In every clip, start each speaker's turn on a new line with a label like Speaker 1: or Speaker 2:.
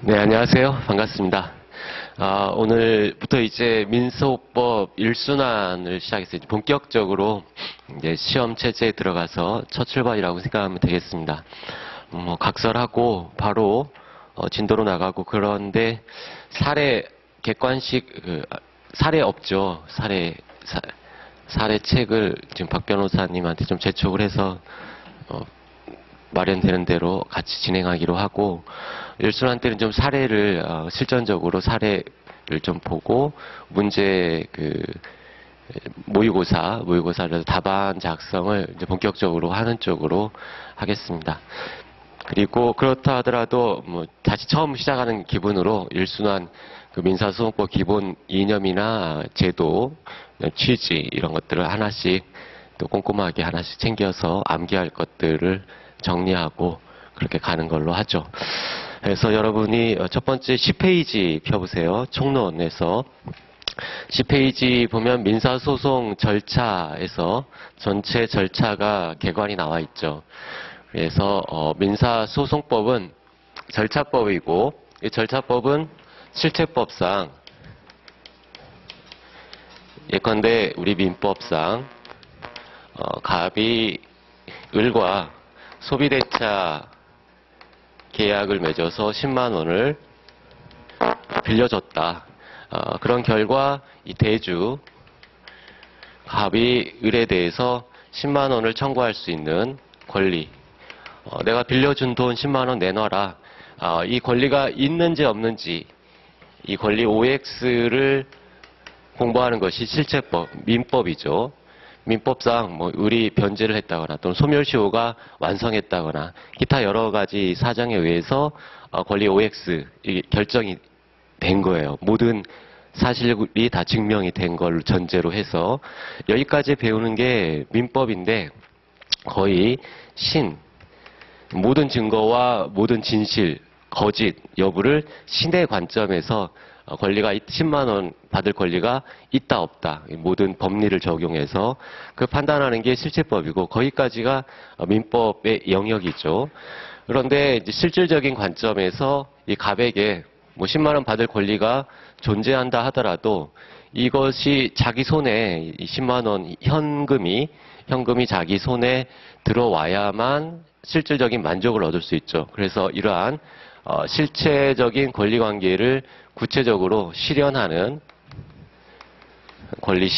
Speaker 1: 네, 안녕하세요. 반갑습니다. 오늘부터 이제 민소법 1순환을 시작했어요. 본격적으로 이제 시험 체제에 들어가서 첫 출발이라고 생각하면 되겠습니다. 각설하고 바로 진도로 나가고 그런데 객관식 사례 없죠. 사례 책을 지금 박 변호사님한테 좀 재촉을 해서 마련되는 대로 같이 진행하기로 하고, 일순환 때는 좀 사례를 실전적으로 사례를 좀 보고 문제 모의고사를 답안 작성을 이제 본격적으로 하는 쪽으로 하겠습니다. 그리고 그렇다 하더라도 다시 처음 시작하는 기분으로 일순환 민사소송법 기본 이념이나 제도, 취지 이런 것들을 하나씩 또 꼼꼼하게 하나씩 챙겨서 암기할 것들을 정리하고 그렇게 가는 걸로 하죠. 그래서 여러분이 첫 번째 10페이지 펴보세요. 총론에서 10페이지 보면 민사소송 절차에서 전체 절차가 개관이 나와 있죠. 그래서 민사소송법은 절차법이고, 이 절차법은 실체법상 예컨대 우리 민법상 갑이 을과 소비대차 계약을 맺어서 10만 원을 빌려줬다. 그런 결과 이 대주 갑이 을에 대해서 10만 원을 청구할 수 있는 권리, 내가 빌려준 돈 10만 원 내놔라. 이 권리가 있는지 없는지, 이 권리 OX를 공부하는 것이 실체법, 민법이죠. 민법상 을이 변제를 했다거나 또는 소멸시효가 완성했다거나 기타 여러 가지 사정에 의해서 권리 OX 결정이 된 거예요. 모든 사실이 다 증명이 된 걸 전제로 해서 여기까지 배우는 게 민법인데, 거의 모든 증거와 모든 진실, 거짓 여부를 신의 관점에서 권리가 10만 원 받을 권리가 있다 없다, 모든 법리를 적용해서 그 판단하는 게 실체법이고, 거기까지가 민법의 영역이죠. 그런데 이제 실질적인 관점에서 이 갑에게 10만 원 받을 권리가 존재한다 하더라도 이것이 자기 손에, 이 10만 원 현금이 자기 손에 들어와야만 실질적인 만족을 얻을 수 있죠. 그래서 이러한 실체적인 권리관계를 구체적으로 실현하는 권리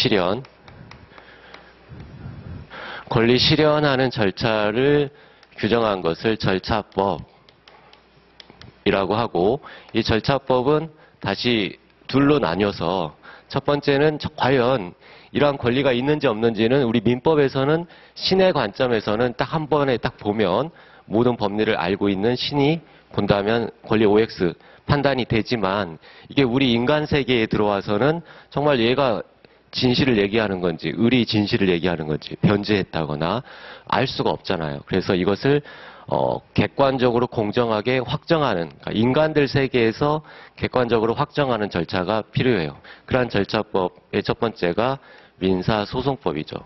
Speaker 1: 실현하는 절차를 규정한 것을 절차법이라고 하고, 이 절차법은 다시 둘로 나뉘어서 첫 번째는 과연 이러한 권리가 있는지 없는지는 우리 민법에서는 신의 관점에서는 딱 한 번에 딱 보면 모든 법리를 알고 있는 신이 본다면 권리 OX 판단이 되지만, 이게 우리 인간 세계에 들어와서는 정말 얘가 진실을 얘기하는 건지 을이 진실을 얘기하는 건지 변제했다거나 알 수가 없잖아요. 그래서 이것을 객관적으로 공정하게 확정하는, 그러니까 인간들 세계에서 객관적으로 확정하는 절차가 필요해요. 그러한 절차법의 첫 번째가 민사소송법이죠.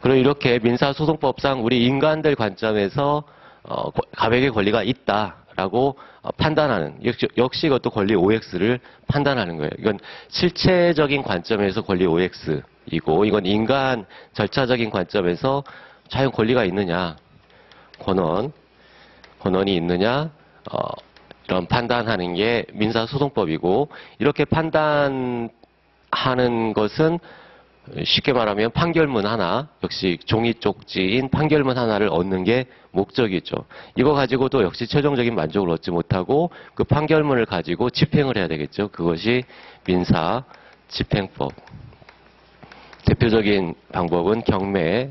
Speaker 1: 그리고 이렇게 민사소송법상 우리 인간들 관점에서 갑에게 권리가 있다라고 판단하는, 역시 이것도 권리 OX를 판단하는 거예요. 이건 실체적인 관점에서 권리 OX이고, 이건 인간 절차적인 관점에서 과연 권리가 있느냐, 권한이 있느냐, 이런 판단하는 게 민사소송법이고, 이렇게 판단하는 것은 쉽게 말하면 판결문 하나, 역시 종이 쪽지인 판결문 하나를 얻는 게 목적이죠. 이거 가지고도 역시 최종적인 만족을 얻지 못하고 그 판결문을 가지고 집행을 해야 되겠죠. 그것이 민사집행법. 대표적인 방법은 경매,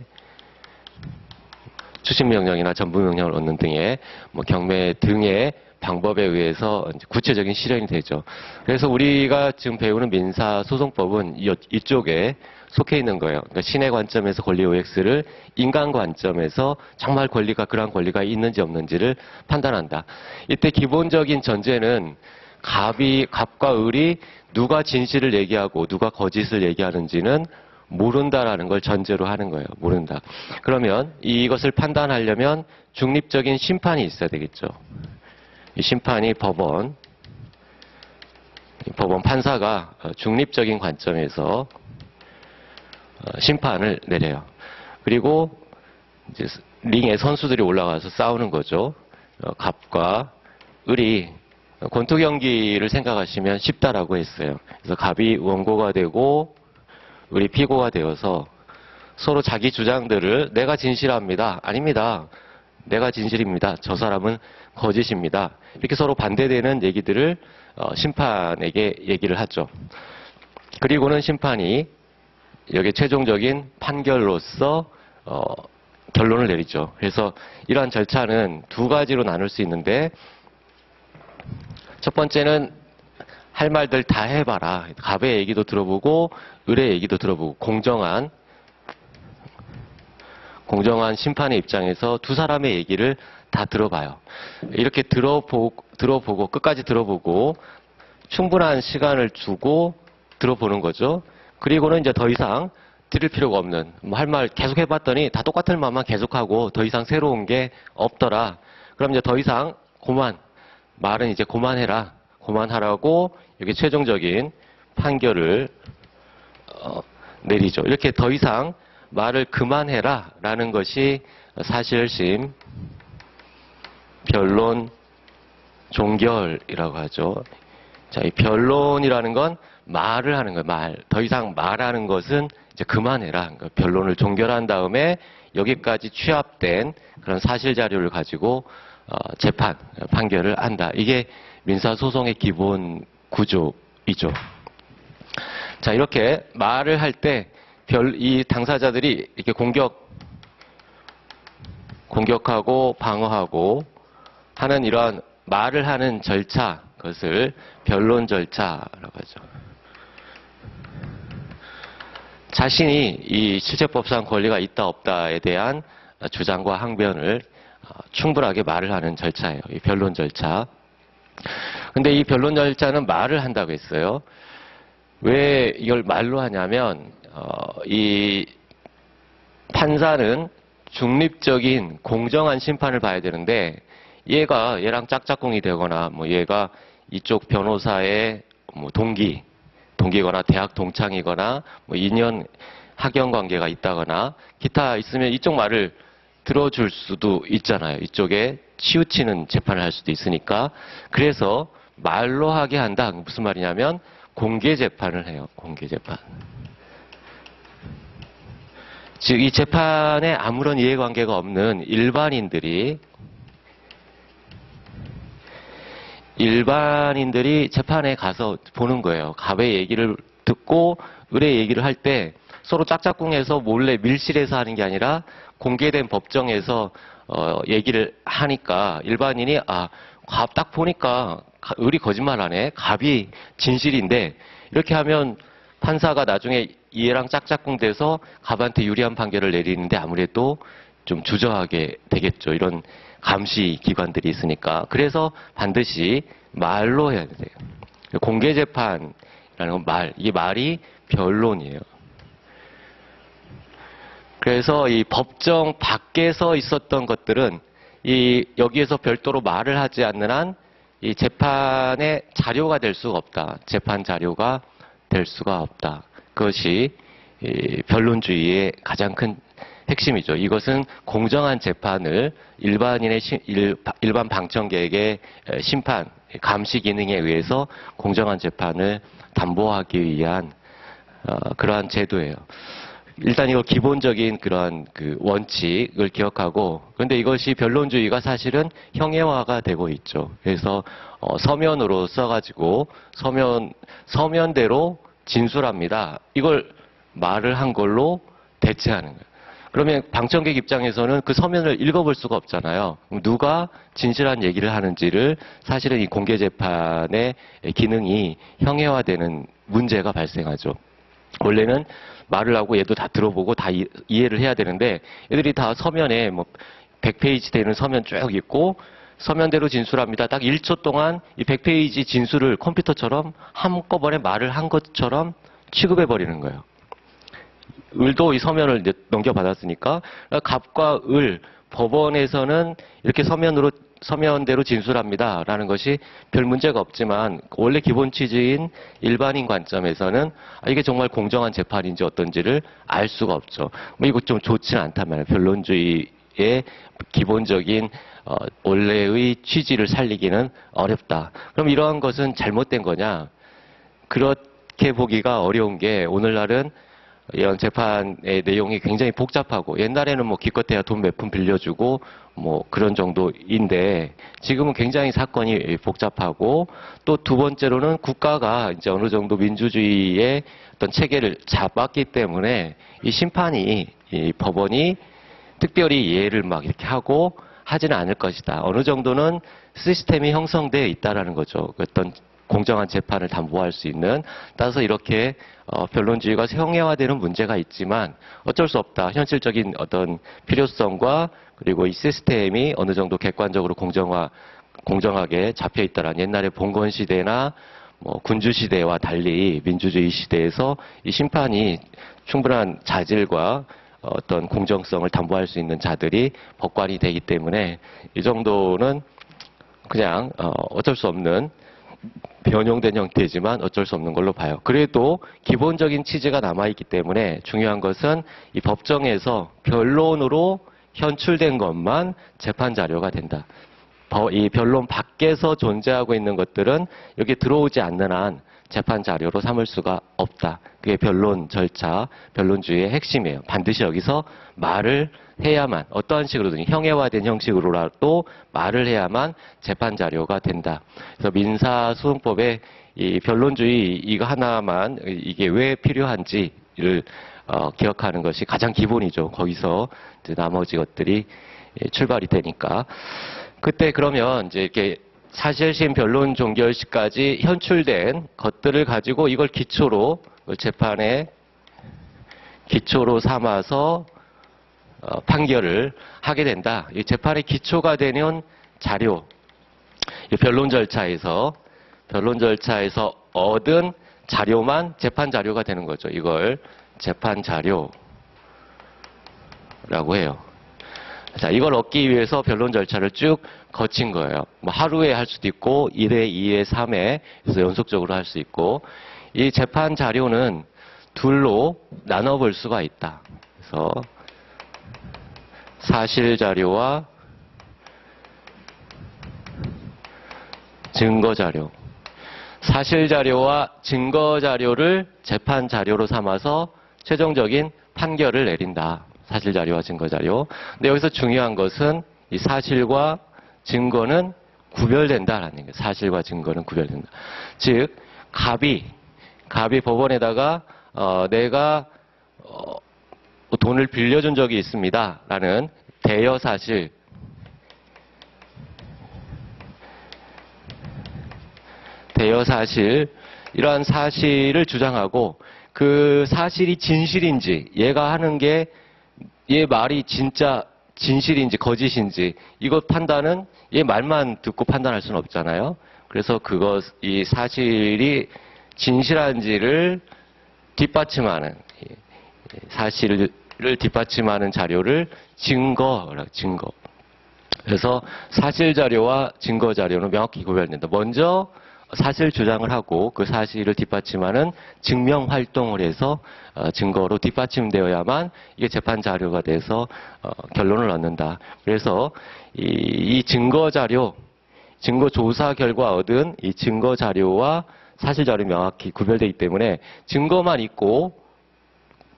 Speaker 1: 추심명령이나 전부명령을 얻는 등의 경매 등의 방법에 의해서 구체적인 실현이 되죠. 그래서 우리가 지금 배우는 민사소송법은 이쪽에 속해 있는 거예요. 그러니까 신의 관점에서 권리 OX를 인간 관점에서 정말 그러한 권리가 있는지 없는지를 판단한다. 이때 기본적인 전제는 갑과 을이 누가 진실을 얘기하고 누가 거짓을 얘기하는지는 모른다라는 걸 전제로 하는 거예요. 모른다. 그러면 이것을 판단하려면 중립적인 심판이 있어야 되겠죠. 이 심판이 법원 판사가 중립적인 관점에서 심판을 내려요. 그리고 이제 링에 선수들이 올라가서 싸우는 거죠. 갑과 을이 권투 경기를 생각하시면 쉽다라고 했어요. 그래서 갑이 원고가 되고 을이 피고가 되어서 서로 자기 주장들을 내가 진실합니다. 아닙니다. 내가 진실입니다. 저 사람은 거짓입니다. 이렇게 서로 반대되는 얘기들을 심판에게 얘기를 하죠. 그리고는 심판이 여기에 최종적인 판결로서 결론을 내리죠. 그래서 이러한 절차는 두 가지로 나눌 수 있는데, 첫 번째는 할 말들 다 해봐라. 갑의 얘기도 들어보고 을의 얘기도 들어보고 공정한 심판의 입장에서 두 사람의 얘기를 다 들어봐요. 이렇게 들어보고 끝까지 들어보고 충분한 시간을 주고 들어보는 거죠. 그리고는 이제 더 이상 들을 필요가 없는, 할 말 계속 해봤더니 다 똑같은 말만 계속하고 더 이상 새로운 게 없더라. 그럼 이제 더 이상 말은 이제 그만하라고 이게 최종적인 판결을 내리죠. 이렇게 더 이상 말을 그만해라 라는 것이 사실심, 변론, 종결이라고 하죠. 자, 이 변론이라는 건 말을 하는 거예요. 더 이상 말하는 것은 이제 그만해라. 그러니까 변론을 종결한 다음에 여기까지 취합된 그런 사실 자료를 가지고 판결을 한다. 이게 민사소송의 기본 구조이죠. 자, 이렇게 말을 할 때 이 당사자들이 이렇게 공격하고 방어하고 하는 이러한 말을 하는 절차, 그것을 변론 절차라고 하죠. 자신이 이 실체법상 권리가 있다 없다에 대한 주장과 항변을 충분하게 말을 하는 절차예요. 이 변론 절차. 근데 이 변론 절차는 말을 한다고 했어요. 왜 이걸 말로 하냐면 이 판사는 중립적인 공정한 심판을 봐야 되는데, 얘랑 짝짝꿍이 되거나 얘가 이쪽 변호사의 동기거나 대학 동창이거나 인연 학연 관계가 있다거나 기타 있으면 이쪽 말을 들어줄 수도 있잖아요. 이쪽에 치우치는 재판을 할 수도 있으니까. 그래서 말로 하게 한다. 무슨 말이냐면 공개 재판을 해요. 공개 재판. 즉 이 재판에 아무런 이해관계가 없는 일반인들이 재판에 가서 보는 거예요. 갑의 얘기를 듣고 을의 얘기를 할 때 서로 짝짝꿍해서 몰래 밀실에서 하는 게 아니라 공개된 법정에서 얘기를 하니까 일반인이 갑 딱 보니까 을이 거짓말하네. 갑이 진실인데, 이렇게 하면 판사가 나중에 얘랑 짝짝꿍 돼서 갑한테 유리한 판결을 내리는데 아무래도 좀 주저하게 되겠죠. 이런 감시 기관들이 있으니까. 그래서 반드시 말로 해야 돼요. 공개 재판이라는 건 이 말이 변론이에요. 그래서 이 법정 밖에서 있었던 것들은 여기에서 별도로 말을 하지 않는 한 이 재판의 자료가 될 수가 없다. 재판 자료가 될 수가 없다. 그것이 변론주의의 가장 큰 핵심이죠. 이것은 공정한 재판을 일반 방청객의 심판, 감시 기능에 의해서 공정한 재판을 담보하기 위한 그러한 제도예요. 일단 이거 기본적인 그러한 원칙을 기억하고, 그런데 이것이 변론주의가 사실은 형해화가 되고 있죠. 그래서 서면으로 써가지고 서면대로 진술합니다. 이걸 말을 한 걸로 대체하는 거예요. 그러면 방청객 입장에서는 그 서면을 읽어볼 수가 없잖아요. 누가 진실한 얘기를 하는지를 사실은 이 공개 재판의 기능이 형해화되는 문제가 발생하죠. 원래는 말을 하고 얘도 다 들어보고 다 이해를 해야 되는데, 애들이 다 서면에 100페이지 되는 서면 쭉 읽고 서면대로 진술합니다. 딱 1초 동안 이 100페이지 진술을 컴퓨터처럼 한꺼번에 말을 한 것처럼 취급해버리는 거예요. 을도 이 서면을 이제 넘겨받았으니까 갑과 을, 법원에서는 이렇게 서면으로 서면대로 진술합니다라는 것이 별 문제가 없지만 원래 기본 취지인 일반인 관점에서는 이게 정말 공정한 재판인지 어떤지를 알 수가 없죠. 뭐 이거 좀 좋지는 않단 말이에요. 변론주의의 기본적인 원래의 취지를 살리기는 어렵다. 그럼 이러한 것은 잘못된 거냐? 그렇게 보기가 어려운 게 오늘날은 이런 재판의 내용이 굉장히 복잡하고 옛날에는 뭐 기껏해야 돈 몇 푼 빌려주고 뭐 그런 정도인데 지금은 굉장히 사건이 복잡하고 또 두 번째로는 국가가 이제 어느 정도 민주주의의 어떤 체계를 잡았기 때문에 이 심판이 이 법원이 특별히 이해를 막 이렇게 하고 하지는 않을 것이다. 어느 정도는 시스템이 형성되어 있다라는 거죠. 어떤 공정한 재판을 담보할 수 있는. 따라서 이렇게 변론주의가 형해화되는 문제가 있지만 어쩔 수 없다. 현실적인 어떤 필요성과 그리고 이 시스템이 어느 정도 객관적으로 공정하게 잡혀 있다라는 옛날의 봉건 시대나 뭐 군주 시대와 달리 민주주의 시대에서 이 심판이 충분한 자질과 어떤 공정성을 담보할 수 있는 자들이 법관이 되기 때문에 이 정도는 그냥 어쩔 수 없는 변형된 형태지만 어쩔 수 없는 걸로 봐요. 그래도 기본적인 취지가 남아있기 때문에 중요한 것은 이 법정에서 변론으로 현출된 것만 재판 자료가 된다. 이 변론 밖에서 존재하고 있는 것들은 여기 들어오지 않는 한 재판 자료로 삼을 수가 없다. 그게 변론 절차, 변론주의의 핵심이에요. 반드시 여기서 말을 해야만 어떠한 식으로든 형해화된 형식으로라도 말을 해야만 재판 자료가 된다. 그래서 민사소송법에 이 변론주의 이거 하나만 이게 왜 필요한지를 기억하는 것이 가장 기본이죠. 거기서 이제 나머지 것들이 출발이 되니까. 그때 그러면 이제 이렇게 사실심 변론 종결시까지 현출된 것들을 가지고 이걸 기초로 재판의 기초로 삼아서 판결을 하게 된다. 이 재판의 기초가 되는 자료, 변론 절차에서 얻은 자료만 재판 자료가 되는 거죠. 이걸 재판 자료라고 해요. 자, 이걸 얻기 위해서 변론 절차를 쭉 거친 거예요. 뭐 하루에 할 수도 있고 1회, 2회, 3회 그래서 연속적으로 할 수 있고 이 재판 자료는 둘로 나눠볼 수가 있다. 그래서 사실 자료와 증거 자료. 사실 자료와 증거 자료를 재판 자료로 삼아서 최종적인 판결을 내린다. 사실 자료와 증거 자료. 근데 여기서 중요한 것은 이 사실과 증거는 구별된다라는 거예요. 사실과 증거는 구별된다. 즉, 갑이 법원에다가 내가 돈을 빌려준 적이 있습니다라는 대여 사실, 이러한 사실을 주장하고 그 사실이 진실인지 얘가 하는 게 얘 말이 진짜 진실인지 거짓인지 이것 판단은 얘 말만 듣고 판단할 수는 없잖아요. 그래서 이 사실이 진실한지를 뒷받침하는 사실을 뒷받침하는 자료를 증거. 그래서 사실 자료와 증거 자료는 명확히 구별된다. 먼저 사실 주장을 하고 그 사실을 뒷받침하는 증명 활동을 해서 증거로 뒷받침되어야만 이게 재판 자료가 돼서 결론을 얻는다. 그래서 이 증거 자료, 증거 조사 결과 얻은 이 증거 자료와 사실 자료 명확히 구별되기 때문에 증거만 있고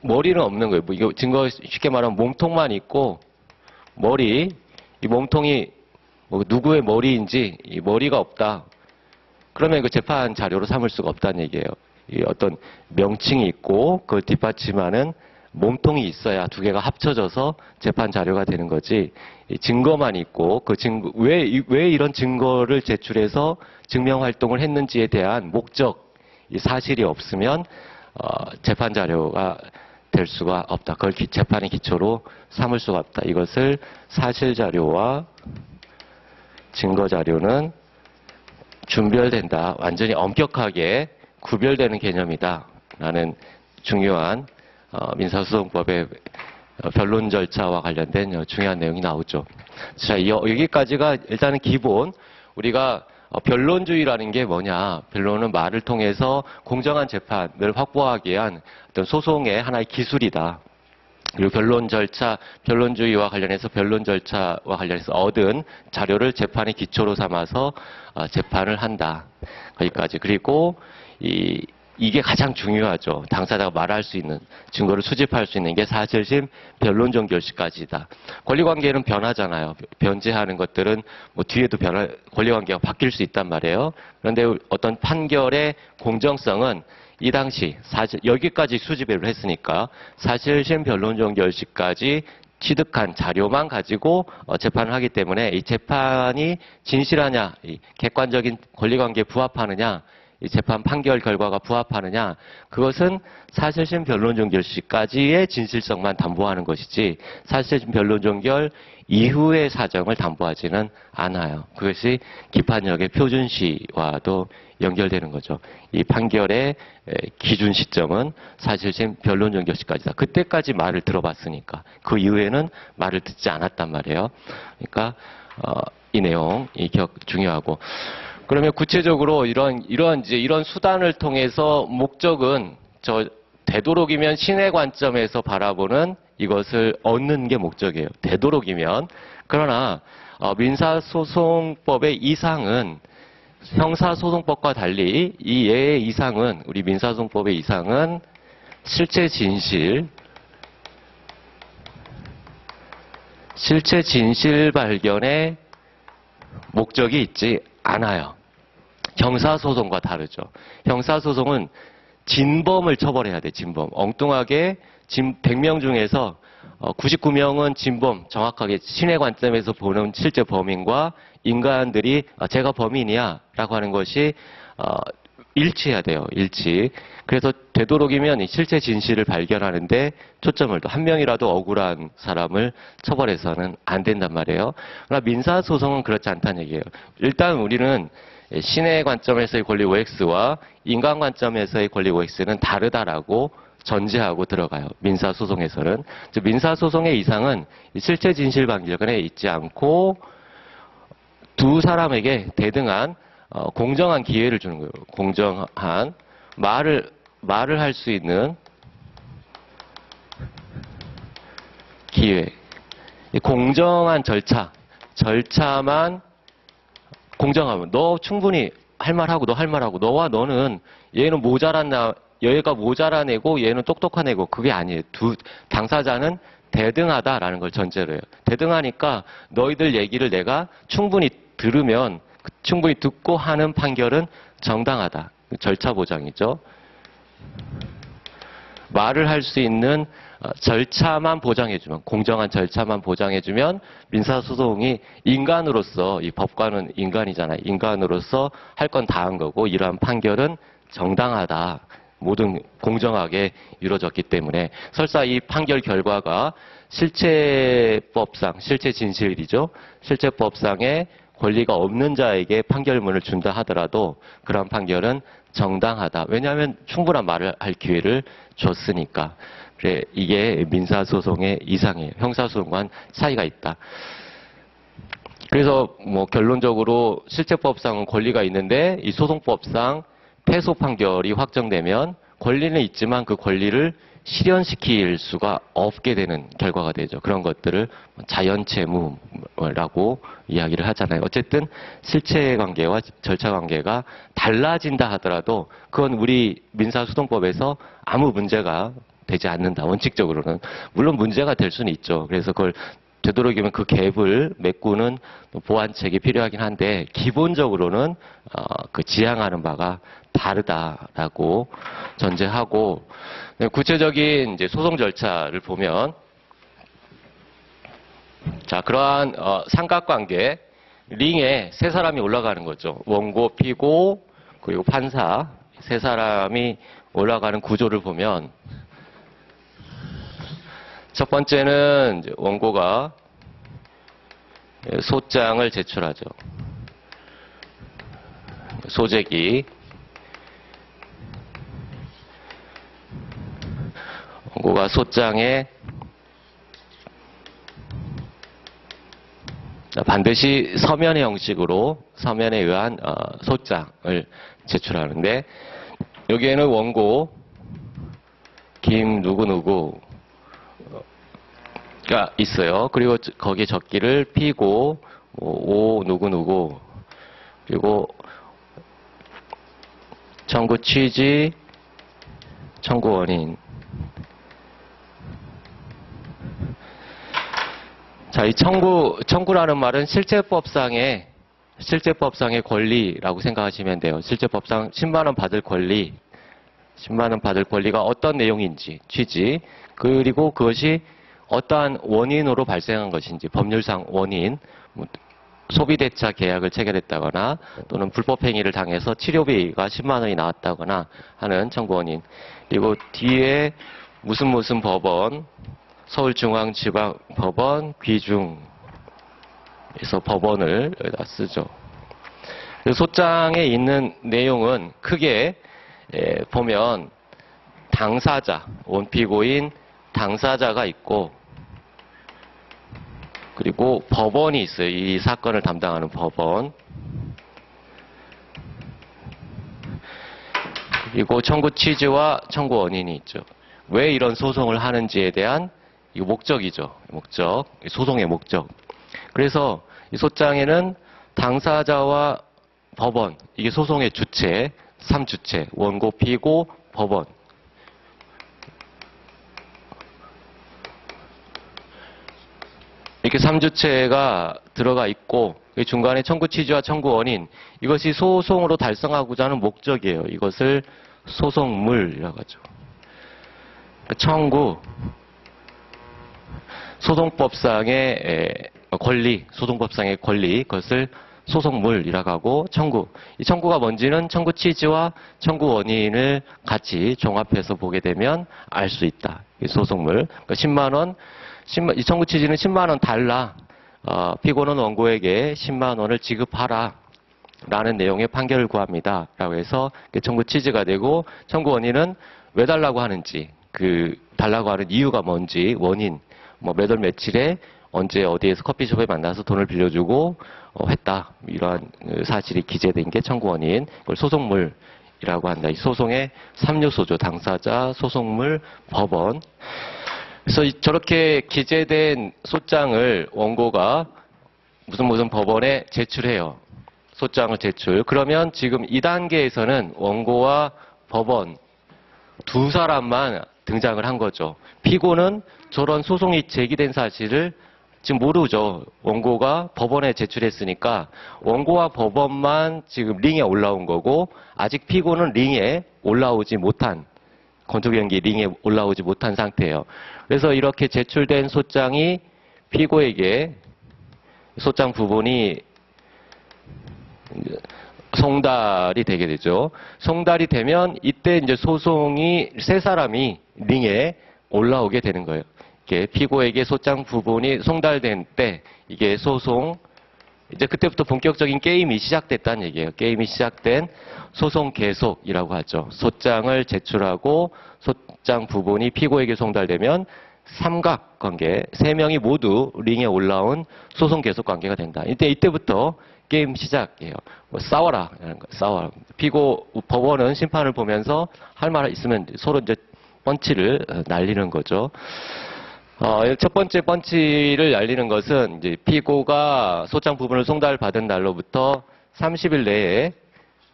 Speaker 1: 머리는 없는 거예요. 뭐 이거 증거 쉽게 말하면 몸통만 있고 이 몸통이 뭐 누구의 머리인지 이 머리가 없다. 그러면 그 재판 자료로 삼을 수가 없다는 얘기예요. 이 어떤 명칭이 있고 그걸 뒷받침하는 몸통이 있어야 두 개가 합쳐져서 재판 자료가 되는 거지. 이 증거만 있고 그 증거 왜 이런 증거를 제출해서 증명 활동을 했는지에 대한 목적, 이 사실이 없으면 재판 자료가 될 수가 없다. 그걸 재판의 기초로 삼을 수가 없다. 이것을 사실 자료와 증거 자료는 준별된다. 완전히 엄격하게 구별되는 개념이다. 라는 중요한 민사소송법의 변론 절차와 관련된 중요한 내용이 나오죠. 자, 여기까지가 일단은 기본. 우리가 변론주의라는 게 뭐냐? 변론은 말을 통해서 공정한 재판을 확보하기 위한 어떤 소송의 하나의 기술이다. 그리고 변론 절차, 변론주의와 관련해서 변론 절차와 관련해서 얻은 자료를 재판의 기초로 삼아서 재판을 한다. 거기까지. 그리고 이게 가장 중요하죠. 당사자가 말할 수 있는, 증거를 수집할 수 있는 게 사실심, 변론적 결시까지다. 권리관계는 변하잖아요. 변제하는 것들은 뭐 뒤에도 권리관계가 바뀔 수 있단 말이에요. 그런데 어떤 판결의 공정성은 이 당시 여기까지 수집을 했으니까 사실심, 변론적 결시까지 취득한 자료만 가지고 재판을 하기 때문에 이 재판이 진실하냐, 이 객관적인 권리관계에 부합하느냐, 이 재판 판결 결과가 부합하느냐, 그것은 사실심 변론적 결시까지의 진실성만 담보하는 것이지 사실심 변론적 결 이후의 사정을 담보하지는 않아요. 그것이 기판력의 표준시와도 연결되는 거죠. 이 판결의 기준 시점은 사실심 변론적 결시까지다. 그때까지 말을 들어봤으니까 그 이후에는 말을 듣지 않았단 말이에요. 그러니까 이 내용 중요하고. 그러면 구체적으로 이런 수단을 통해서 목적은 되도록이면 신의 관점에서 바라보는 이것을 얻는 게 목적이에요. 되도록이면. 그러나 민사소송법의 이상은 형사소송법과 달리 이 예의 이상은, 우리 민사소송법의 이상은 실체 진실 발견의 목적이 있지 않아요. 형사소송과 다르죠. 형사소송은 진범을 처벌해야 돼, 진범. 엉뚱하게 100명 중에서 99명은 진범, 정확하게 신의 관점에서 보는 실제 범인과 인간들이 제가 범인이야 라고 하는 것이 일치해야 돼요. 일치. 그래서 되도록이면 실체 진실을 발견하는데 초점을 한 명이라도 억울한 사람을 처벌해서는 안 된단 말이에요. 그러나 민사소송은 그렇지 않다는 얘기예요. 일단 우리는 신의 관점에서의 권리 OX와 인간 관점에서의 권리 OX는 다르다라고 전제하고 들어가요. 민사소송에서는. 민사소송의 이상은 실체 진실 발견에 있지 않고 두 사람에게 대등한 공정한 기회를 주는 거예요. 공정한 말을 할 수 있는 기회. 공정한 절차만 공정하면 너 충분히 할 말하고 너 할 말하고 너와 너는 얘는 얘가 모자란 애고 얘는 똑똑한 애고 그게 아니에요. 당사자는 대등하다라는 걸 전제로 해요. 대등하니까 너희들 얘기를 내가 충분히 들으면 충분히 듣고 하는 판결은 정당하다. 절차 보장이죠. 말을 할 수 있는 절차만 보장해주면, 공정한 절차만 보장해주면 민사소송이 인간으로서, 이 법관은 인간이잖아요. 인간으로서 할 건 다 한 거고 이러한 판결은 정당하다. 모든 공정하게 이루어졌기 때문에 설사 이 판결 결과가 실체법상, 실체 진실이죠. 실체법상의 권리가 없는 자에게 판결문을 준다 하더라도 그런 판결은 정당하다. 왜냐하면 충분한 말을 할 기회를 줬으니까. 그래, 이게 민사소송의 이상이에요. 형사소송과는 차이가 있다. 그래서 뭐 결론적으로 실체법상은 권리가 있는데 이 소송법상 패소 판결이 확정되면 권리는 있지만 그 권리를 실현시킬 수가 없게 되는 결과가 되죠. 그런 것들을 자연채무라고 이야기를 하잖아요. 어쨌든 실체관계와 절차관계가 달라진다 하더라도 그건 우리 민사소송법에서 아무 문제가 되지 않는다. 원칙적으로는. 물론 문제가 될 수는 있죠. 그래서 그걸 되도록이면 그 갭을 메꾸는 보완책이 필요하긴 한데 기본적으로는 그 지향하는 바가 다르다라고 전제하고 구체적인 이제 소송 절차를 보면 자 그러한 삼각관계 링에 세 사람이 올라가는 거죠. 원고, 피고 그리고 판사 세 사람이 올라가는 구조를 보면 첫 번째는 이제 원고가 소장을 제출하죠. 소재기. 원고가 소장에 자, 반드시 서면의 형식으로 서면에 의한 소장을 제출하는데 여기에는 원고 김 누구누구가 있어요. 그리고 거기에 적기를 피고 오 누구누구 그리고 청구 취지 청구 원인. 자, 이 청구라는 말은 실제법상의 권리라고 생각하시면 돼요. 실제법상 10만 원 받을 권리, 10만 원 받을 권리가 어떤 내용인지, 취지, 그리고 그것이 어떠한 원인으로 발생한 것인지, 법률상 원인, 소비대차 계약을 체결했다거나 또는 불법행위를 당해서 치료비가 10만 원이 나왔다거나 하는 청구 원인. 그리고 뒤에 무슨 법원, 서울중앙지방법원, 귀중에서 법원을 여기다 쓰죠. 소장에 있는 내용은 크게 보면 당사자, 원피고인 당사자가 있고 그리고 법원이 있어요. 이 사건을 담당하는 법원. 그리고 청구 취지와 청구 원인이 있죠. 왜 이런 소송을 하는지에 대한 이 목적이죠. 목적, 소송의 목적. 그래서 이 소장에는 당사자와 법원, 이게 소송의 주체, 3주체, 원고, 피고, 법원. 이렇게 3주체가 들어가 있고 중간에 청구 취지와 청구 원인, 이것이 소송으로 달성하고자 하는 목적이에요. 이것을 소송물이라고 하죠. 청구, 소송법상의 권리, 그것을 소송물이라고 하고 이 청구가 뭔지는 청구 취지와 청구 원인을 같이 종합해서 보게 되면 알 수 있다. 이 소송물. 그러니까 10만 원, 이 청구 취지는 10만 원 달라. 피고는 원고에게 10만 원을 지급하라. 라는 내용의 판결을 구합니다. 라고 해서 청구 취지가 되고 청구 원인은 왜 달라고 하는지, 달라고 하는 이유가 뭔지, 원인, 몇 월 며칠에 언제 어디에서 커피숍에 만나서 돈을 빌려주고 했다. 이러한 사실이 기재된 게 청구 원인. 그걸 소송물이라고 한다. 이 소송의 3요소죠. 당사자, 소송물, 법원. 그래서 저렇게 기재된 소장을 원고가 무슨 법원에 제출해요. 소장을 제출. 그러면 지금 2단계에서는 원고와 법원 두 사람만 등장을 한 거죠. 피고는 저런 소송이 제기된 사실을 지금 모르죠. 원고가 법원에 제출했으니까 원고와 법원만 지금 링에 올라온 거고 아직 피고는 링에 올라오지 못한, 건조경기 링에 올라오지 못한 상태예요. 그래서 이렇게 제출된 소장이 피고에게 소장 부분이 송달이 되게 되죠. 송달이 되면 이때 이제 소송이 세 사람이 링에 올라오게 되는 거예요. 이게 피고에게 소장 부분이 송달된 때 이게 소송, 이제 그때부터 본격적인 게임이 시작됐다는 얘기예요. 게임이 시작된 소송 계속이라고 하죠. 소장을 제출하고 소장 부분이 피고에게 송달되면 삼각관계, 세 명이 모두 링에 올라온 소송 계속 관계가 된다. 이때부터 게임 시작이에요. 싸워라. 싸워라. 피고, 법원은 심판을 보면서 할 말 있으면 서로 이제 펀치를 날리는 거죠. 첫 번째 펀치를 날리는 것은 이제 피고가 소장 부분을 송달받은 날로부터 30일 내에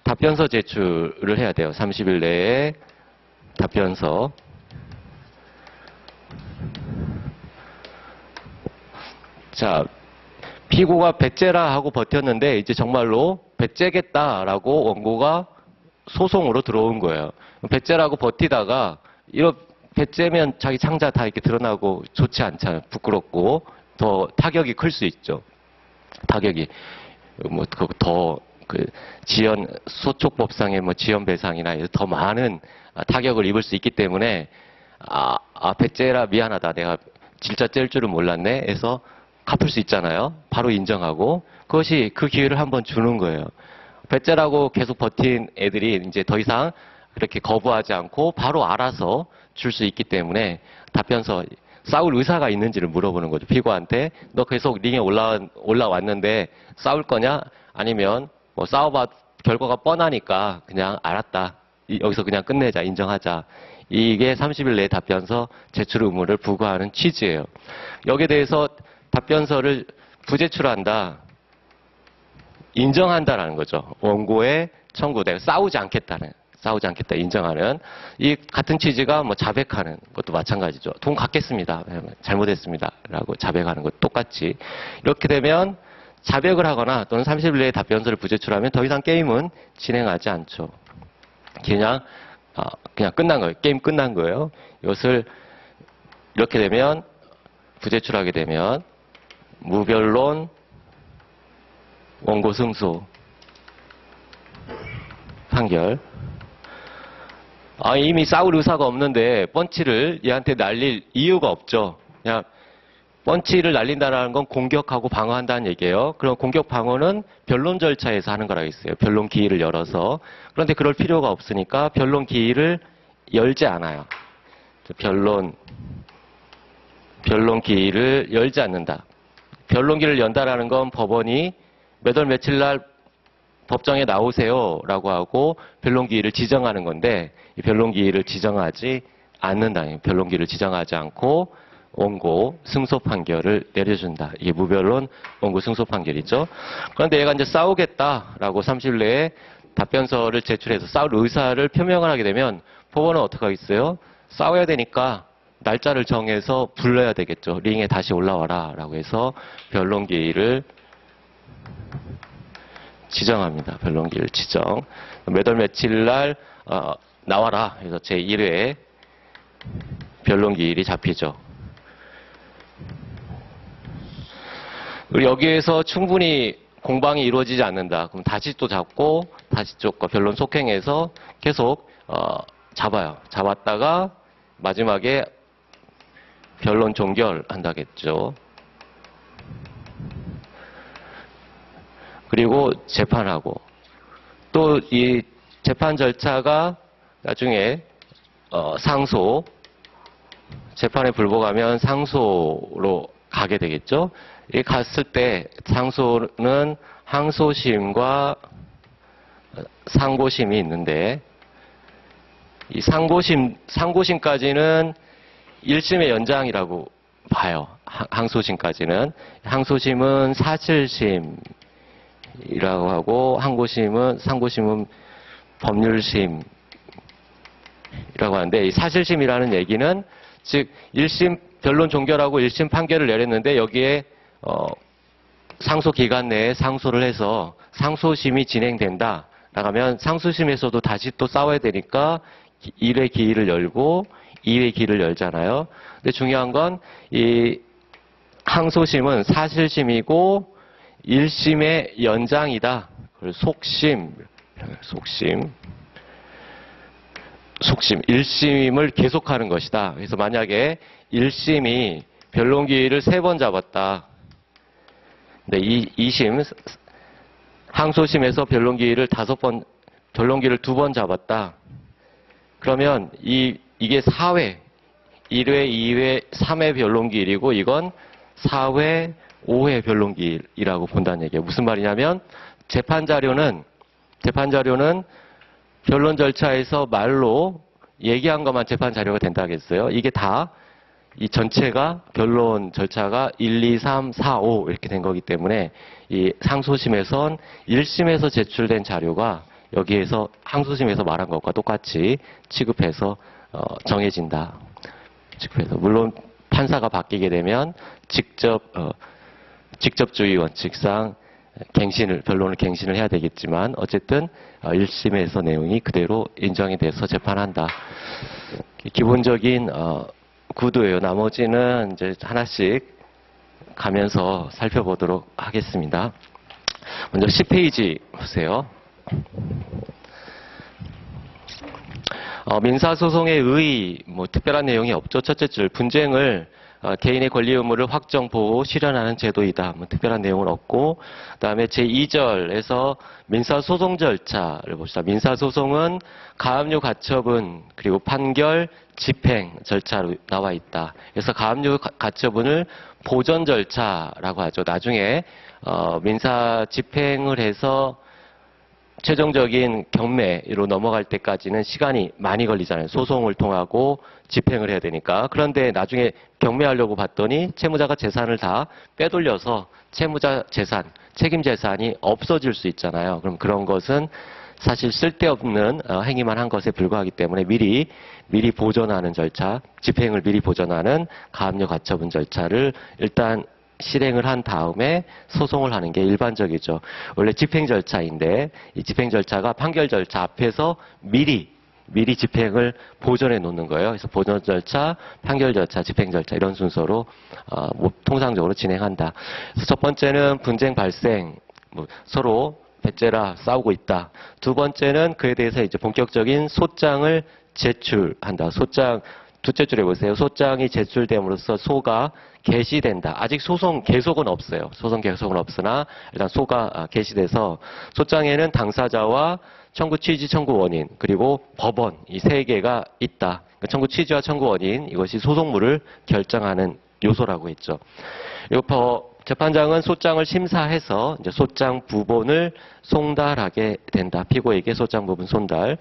Speaker 1: 답변서 제출을 해야 돼요. 30일 내에 답변서. 자, 피고가 배째라 하고 버텼는데 이제 정말로 배째겠다라고 원고가 소송으로 들어온 거예요. 배째라고 버티다가 이런 배째면 자기 창자 다 이렇게 드러나고 좋지 않잖아요. 부끄럽고 더 타격이 클 수 있죠. 타격이 지연 소촉법상의 지연 배상이나 더 많은 타격을 입을 수 있기 때문에 배째라 미안하다. 내가 진짜 찔 줄은 몰랐네. 해서 갚을 수 있잖아요. 바로 인정하고 그것이 그 기회를 한번 주는 거예요. 배째라고 계속 버틴 애들이 이제 더 이상 그렇게 거부하지 않고 바로 알아서 줄 수 있기 때문에 답변서 싸울 의사가 있는지를 물어보는 거죠. 피고한테 너 계속 링에 올라왔는데 싸울 거냐? 아니면 뭐 싸워봐 결과가 뻔하니까 그냥 알았다. 여기서 그냥 끝내자. 인정하자. 이게 30일 내에 답변서 제출 의무를 부과하는 취지예요. 여기에 대해서 답변서를 부제출한다. 인정한다라는 거죠. 원고의 청구, 내가 싸우지 않겠다, 인정하는. 이 같은 취지가 뭐 자백하는 것도 마찬가지죠. 돈 갚겠습니다. 잘못했습니다. 라고 자백하는 것 똑같이. 이렇게 되면 자백을 하거나 또는 30일 내에 답변서를 부제출하면 더 이상 게임은 진행하지 않죠. 그냥 끝난 거예요. 게임 끝난 거예요. 이것을 이렇게 되면 부제출하게 되면 무변론 원고 승소 판결. 이미 싸울 의사가 없는데 펀치를 얘한테 날릴 이유가 없죠. 그냥 펀치를 날린다는 건 공격하고 방어한다는 얘기예요. 그럼 공격 방어는 변론 절차에서 하는 거라고 했어요. 변론 기일을 열어서. 그런데 그럴 필요가 없으니까 변론 기일을 열지 않아요. 변론 기일을 열지 않는다. 변론 기일을 연다라는 건 법원이 몇 월 며칠 날 법정에 나오세요라고 하고 변론 기일을 지정하는 건데 이 변론 기일을 지정하지 않는다. 변론 기일을 지정하지 않고 원고 승소 판결을 내려준다. 이게 무변론 원고 승소 판결이죠. 그런데 얘가 이제 싸우겠다라고 30일 내에 답변서를 제출해서 싸울 의사를 표명을 하게 되면 법원은 어떻게 하겠어요? 싸워야 되니까 날짜를 정해서 불러야 되겠죠. 링에 다시 올라와라 라고 해서 변론 기일을 지정합니다. 변론 기일 지정. 몇 월 며칠 날 나와라. 그래서 제1회 변론 기일이 잡히죠. 그리고 여기에서 충분히 공방이 이루어지지 않는다. 그럼 다시 또 잡고 다시 쪽과 변론 속행해서 계속 잡아요. 잡았다가 마지막에 변론 종결한다겠죠. 그리고 재판하고 또 이 재판 절차가 나중에 상소 재판에 불복하면 상소로 가게 되겠죠. 이 갔을 때 상소는 항소심과 상고심이 있는데 이 상고심까지는 1심의 연장이라고 봐요. 항소심까지는. 항소심은 사실심이라고 하고 상고심은 법률심이라고 하는데 이 사실심이라는 얘기는 즉 1심 변론 종결하고 1심 판결을 내렸는데 여기에 상소 기간 내에 상소를 해서 상소심이 진행된다. 나가면 상소심에서도 다시 또 싸워야 되니까 1회 기일을 열고 2회 기일을 열잖아요. 근데 중요한 건 이 항소심은 사실심이고 1심의 연장이다. 속심 1심을 계속하는 것이다. 그래서 만약에 1심이 변론 기일을 3번 잡았다. 근데 2심 항소심에서 변론 기일을 2번 잡았다. 그러면 이게 4회 1회, 2회, 3회 변론 기일이고 이건 4회, 5회 변론 기일이라고 본다는 얘기예요. 무슨 말이냐면 재판 자료는 변론 절차에서 말로 얘기한 것만 재판 자료가 된다겠어요. 이게 다 이 전체가 변론 절차가 1, 2, 3, 4, 5 이렇게 된 거기 때문에 이 상소심에선 1심에서 제출된 자료가 여기에서 항소심에서 말한 것과 똑같이 취급해서 정해진다. 취급해서 물론 판사가 바뀌게 되면 직접주의 원칙상 변론을 갱신을 해야 되겠지만 어쨌든 1심에서 내용이 그대로 인정이 돼서 재판한다. 기본적인 구도예요. 나머지는 이제 하나씩 가면서 살펴보도록 하겠습니다. 먼저 10페이지 보세요. 민사소송의 의, 특별한 내용이 없죠. 첫째 줄, 분쟁을 개인의 권리 의무를 확정 보호 실현하는 제도이다. 뭐 특별한 내용은 없고, 그다음에 제2절에서 민사소송 절차를 봅시다. 민사소송은 가압류 가처분 그리고 판결 집행 절차로 나와 있다. 그래서 가압류 가처분을 보전 절차라고 하죠. 나중에 민사 집행을 해서 최종적인 경매로 넘어갈 때까지는 시간이 많이 걸리잖아요. 소송을 통하고 집행을 해야 되니까. 그런데 나중에 경매하려고 봤더니 채무자가 재산을 다 빼돌려서 채무자 재산, 책임 재산이 없어질 수 있잖아요. 그럼 그런 것은 사실 쓸데없는 행위만 한 것에 불과하기 때문에 미리 보전하는 절차, 집행을 미리 보전하는 가압류 가처분 절차를 일단 실행을 한 다음에 소송을 하는 게 일반적이죠. 원래 집행 절차인데 이 집행 절차가 판결 절차 앞에서 미리 집행을 보전해 놓는 거예요. 그래서 보전 절차, 판결 절차, 집행 절차 이런 순서로 통상적으로 진행한다. 그래서 첫 번째는 분쟁 발생, 서로 배째라 싸우고 있다. 두 번째는 그에 대해서 이제 본격적인 소장을 제출한다. 소장 둘째 줄에 보세요. 소장이 제출됨으로써 소가 개시된다. 아직 소송 계속은 없어요. 소송 계속은 없으나 일단 소가 개시돼서 소장에는 당사자와 청구 취지, 청구 원인, 그리고 법원 이 세 개가 있다. 그러니까 청구 취지와 청구 원인 이것이 소송물을 결정하는 요소라고 했죠. 그리고 재판장은 소장을 심사해서 이제 소장 부본을 송달하게 된다. 피고에게 소장 부본 송달.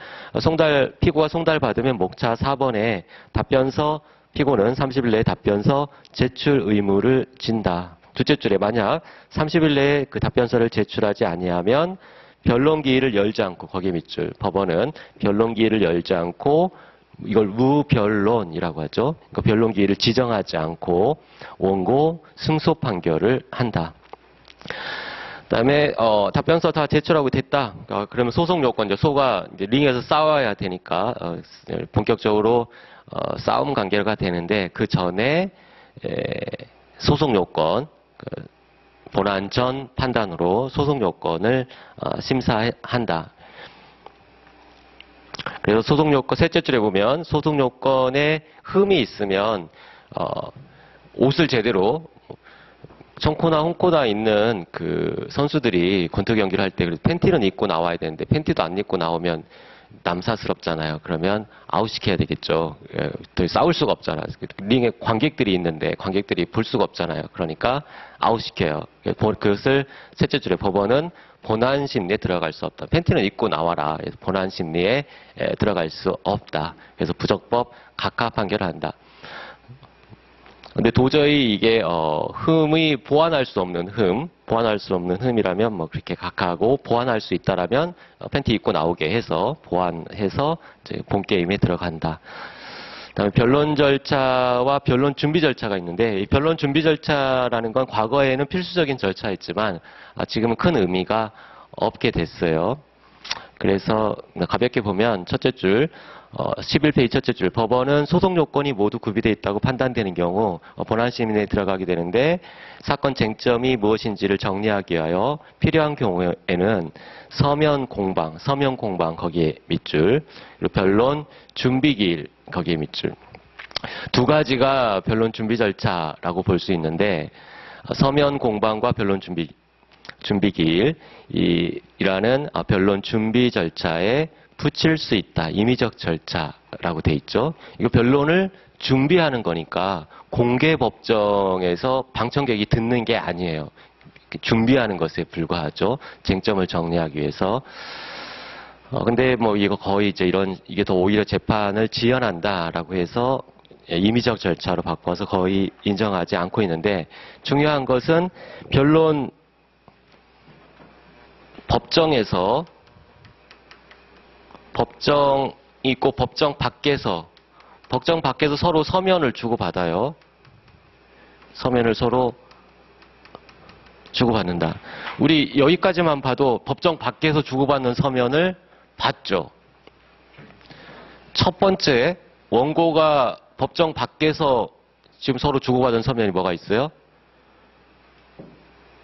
Speaker 1: 피고가 송달 받으면 목차 4번에 답변서 피고는 30일 내에 답변서 제출 의무를 진다. 둘째 줄에 만약 30일 내에 그 답변서를 제출하지 아니하면 변론기일을 열지 않고 거기에 밑줄 법원은 변론기일을 열지 않고 이걸 무변론이라고 하죠. 그러니까 변론기일을 지정하지 않고 원고 승소 판결을 한다. 그다음에 답변서 다 제출하고 됐다. 그러면 소송 요건 소가 이제 링에서 싸워야 되니까 본격적으로 싸움 관계가 되는데 그 전에 소송 요건 본안 전 판단으로 소송 요건을 심사한다. 그래서 소송 요건 셋째 줄에 보면 소송 요건에 흠이 있으면 옷을 제대로 청코나 홍코나 있는 그 선수들이 권투 경기를 할 때 팬티는 입고 나와야 되는데 팬티도 안 입고 나오면 남사스럽잖아요. 그러면 아웃시켜야 되겠죠. 싸울 수가 없잖아요. 링에 관객들이 있는데 관객들이 볼 수가 없잖아요. 그러니까 아웃시켜요. 그것을 셋째 줄에 법원은 본안 심리에 들어갈 수 없다. 팬티는 입고 나와라. 본안 심리에 들어갈 수 없다. 그래서 부적법 각하 판결을 한다. 근데 도저히 이게 흠이 보완할 수 없는 흠이라면 뭐 그렇게 각하하고 보완할 수 있다라면 팬티 입고 나오게 해서 보완해서 이제 본 게임에 들어간다. 그다음에 변론 절차와 변론 준비 절차가 있는데 이 변론 준비 절차라는 건 과거에는 필수적인 절차였지만 지금은 큰 의미가 없게 됐어요. 그래서 가볍게 보면 첫째 줄 11페이지 첫째 줄 법원은 소송 요건이 모두 구비되어 있다고 판단되는 경우 본안 심리에 들어가게 되는데 사건 쟁점이 무엇인지를 정리하기 위하여 필요한 경우에는 서면 공방 거기에 밑줄 그리고 변론 준비기일 거기에 밑줄 두 가지가 변론 준비 절차라고 볼 수 있는데 서면 공방과 변론 준비기일이라는 변론 준비 절차에 붙일 수 있다. 임의적 절차라고 돼 있죠. 이거 변론을 준비하는 거니까 공개 법정에서 방청객이 듣는 게 아니에요. 준비하는 것에 불과하죠. 쟁점을 정리하기 위해서. 근데 뭐 이거 거의 이제 이게 더 오히려 재판을 지연한다라고 해서 임의적 절차로 바꿔서 거의 인정하지 않고 있는데 중요한 것은 변론 법정에서 법정이 있고 법정 밖에서 서로 서면을 주고받아요. 서면을 서로 주고받는다. 우리 여기까지만 봐도 법정 밖에서 주고받는 서면을 봤죠. 첫 번째 원고가 법정 밖에서 지금 서로 주고받은 서면이 뭐가 있어요?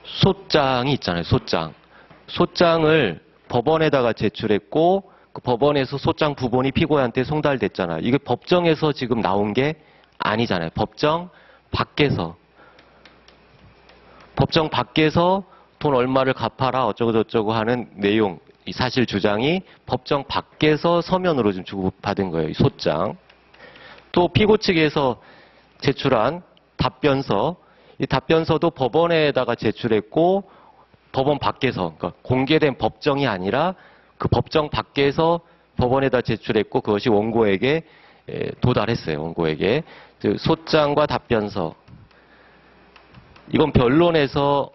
Speaker 1: 소장이 있잖아요. 소장을 법원에다가 제출했고 그 법원에서 소장 부본이 피고한테 송달됐잖아요. 이게 법정에서 지금 나온 게 아니잖아요. 법정 밖에서 돈 얼마를 갚아라 어쩌고저쩌고 하는 내용, 이 사실 주장이 법정 밖에서 서면으로 좀 주고받은 거예요. 이 소장. 또 피고 측에서 제출한 답변서, 이 답변서도 법원에다가 제출했고 법원 밖에서, 그러니까 공개된 법정이 아니라 그 법정 밖에서 법원에다 제출했고 그것이 원고에게 도달했어요. 원고에게. 소장과 답변서. 이건 변론에서